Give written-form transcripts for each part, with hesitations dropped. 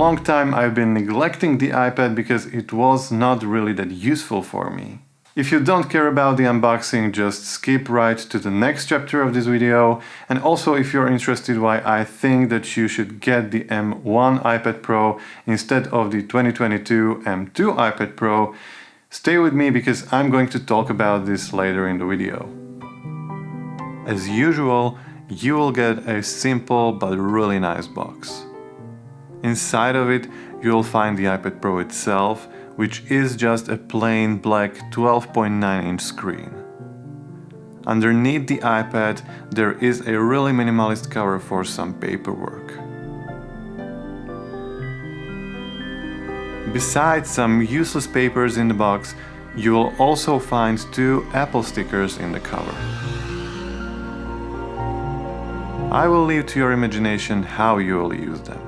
a long time I've been neglecting the iPad because it was not really that useful for me. If you don't care about the unboxing, just skip right to the next chapter of this video. And also if you're interested why I think that you should get the M1 iPad Pro instead of the 2022 M2 iPad Pro, stay with me because I'm going to talk about this later in the video. As usual, you will get a simple but really nice box. Inside of it, you'll find the iPad Pro itself, which is just a plain black 12.9-inch screen. Underneath the iPad, there is a really minimalist cover for some paperwork. Besides some useless papers in the box, you will also find 2 Apple stickers in the cover. I will leave to your imagination how you will use them.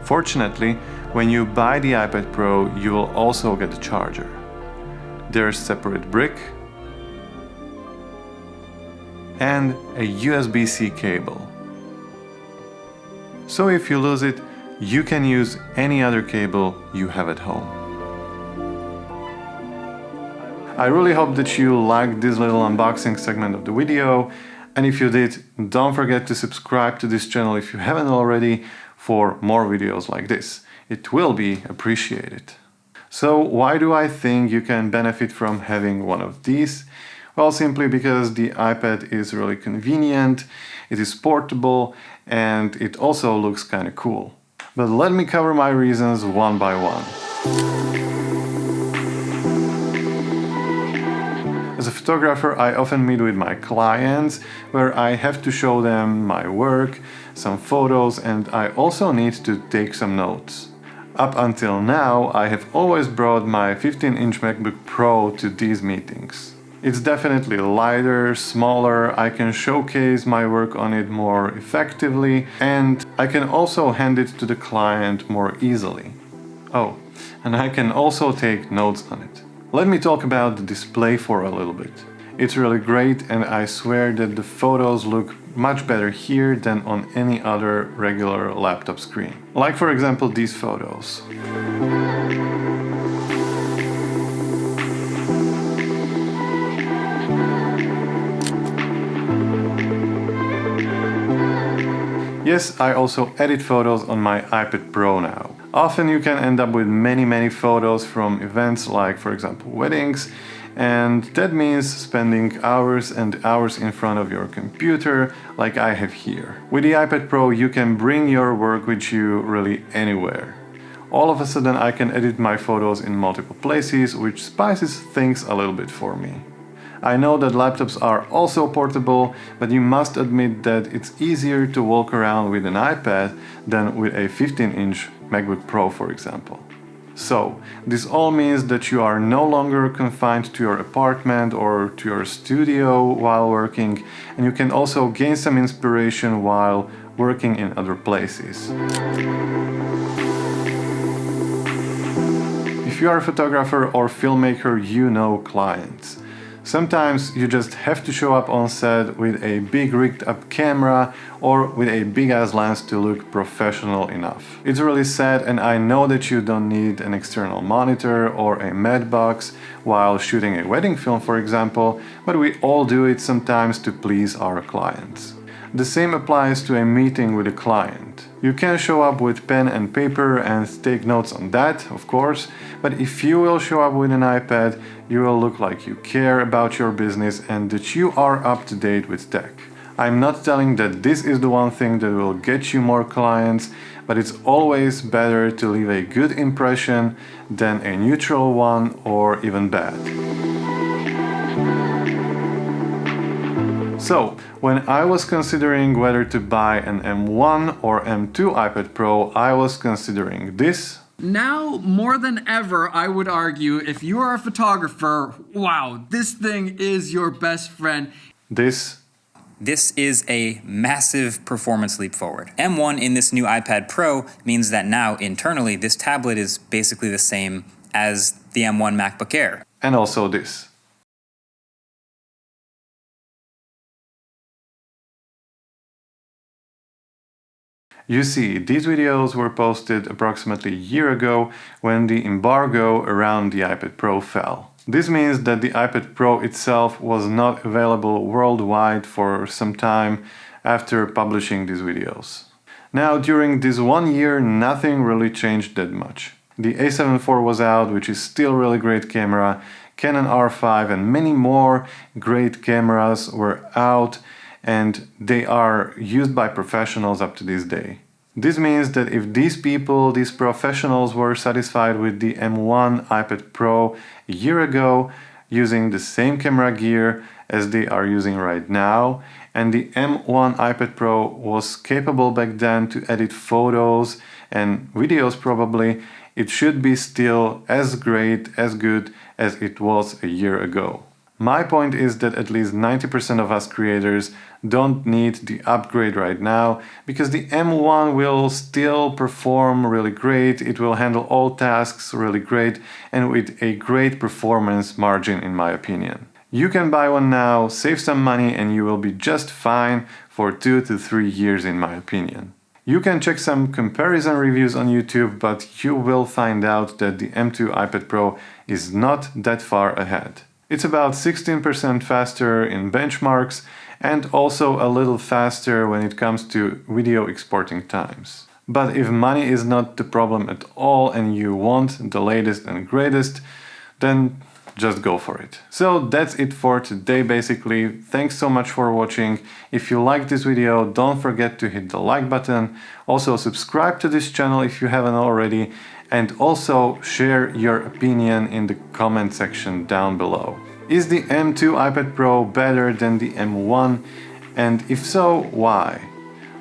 Fortunately, when you buy the iPad Pro, you will also get a charger. There's a separate brick and a USB-C cable. So if you lose it, you can use any other cable you have at home. I really hope that you liked this little unboxing segment of the video, and if you did, don't forget to subscribe to this channel if you haven't already for more videos like this. It will be appreciated. So why do I think you can benefit from having one of these? Well, simply because the iPad is really convenient, it is portable, and it also looks kind of cool. But let me cover my reasons one by one. As a photographer, I often meet with my clients where I have to show them my work, some photos, and I also need to take some notes. Up until now, I have always brought my 15-inch MacBook Pro to these meetings. It's definitely lighter, smaller, I can showcase my work on it more effectively, and I can also hand it to the client more easily. Oh, and I can also take notes on it. Let me talk about the display for a little bit. It's really great, and I swear that the photos look much better here than on any other regular laptop screen. Like for example these photos. Yes, I also edit photos on my iPad Pro now. Often you can end up with many photos from events like, for example, weddings, and that means spending hours and hours in front of your computer like I have here. With the iPad Pro you can bring your work with you really anywhere. All of a sudden I can edit my photos in multiple places, which spices things a little bit for me. I know that laptops are also portable, but you must admit that it's easier to walk around with an iPad than with a 15-inch MacBook Pro, for example. So, this all means that you are no longer confined to your apartment or to your studio while working, and you can also gain some inspiration while working in other places. If you are a photographer or filmmaker, you know clients. Sometimes you just have to show up on set with a big rigged up camera or with a big ass lens to look professional enough. It's really sad, and I know that you don't need an external monitor or a med box while shooting a wedding film, for example, but we all do it sometimes to please our clients. The same applies to a meeting with a client. You can show up with pen and paper and take notes on that, of course, but if you will show up with an iPad, you will look like you care about your business and that you are up to date with tech. I'm not telling that this is the one thing that will get you more clients, but it's always better to leave a good impression than a neutral one or even bad. So, when I was considering whether to buy an M1 or M2 iPad Pro, I was considering this. Now, more than ever, I would argue, if you are a photographer, wow, this thing is your best friend. This is a massive performance leap forward. M1 in this new iPad Pro means that now, internally, this tablet is basically the same as the M1 MacBook Air. And also this. You see, these videos were posted approximately a year ago when the embargo around the iPad Pro fell. This means that the iPad Pro itself was not available worldwide for some time after publishing these videos. Now, during this 1 year, nothing really changed that much. The A7 IV was out, which is still really great camera, Canon R5 and many more great cameras were out, and they are used by professionals up to this day. This means that if these people, these professionals, were satisfied with the M1 iPad Pro a year ago using the same camera gear as they are using right now, and the M1 iPad Pro was capable back then to edit photos and videos probably, it should be still as great, as good as it was a year ago. My point is that at least 90% of us creators don't need the upgrade right now, because the M1 will still perform really great, it will handle all tasks really great and with a great performance margin in my opinion. You can buy one now, save some money, and you will be just fine for 2 to 3 years in my opinion. You can check some comparison reviews on YouTube, but you will find out that the M2 iPad Pro is not that far ahead. It's about 16% faster in benchmarks and also a little faster when it comes to video exporting times. But if money is not the problem at all and you want the latest and greatest, then just go for it. So that's it for today basically. Thanks so much for watching. If you liked this video, don't forget to hit the like button. Also subscribe to this channel if you haven't already, and also share your opinion in the comment section down below. Is the M2 iPad Pro better than the M1? And if so, why?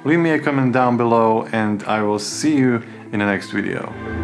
Leave me a comment down below and I will see you in the next video.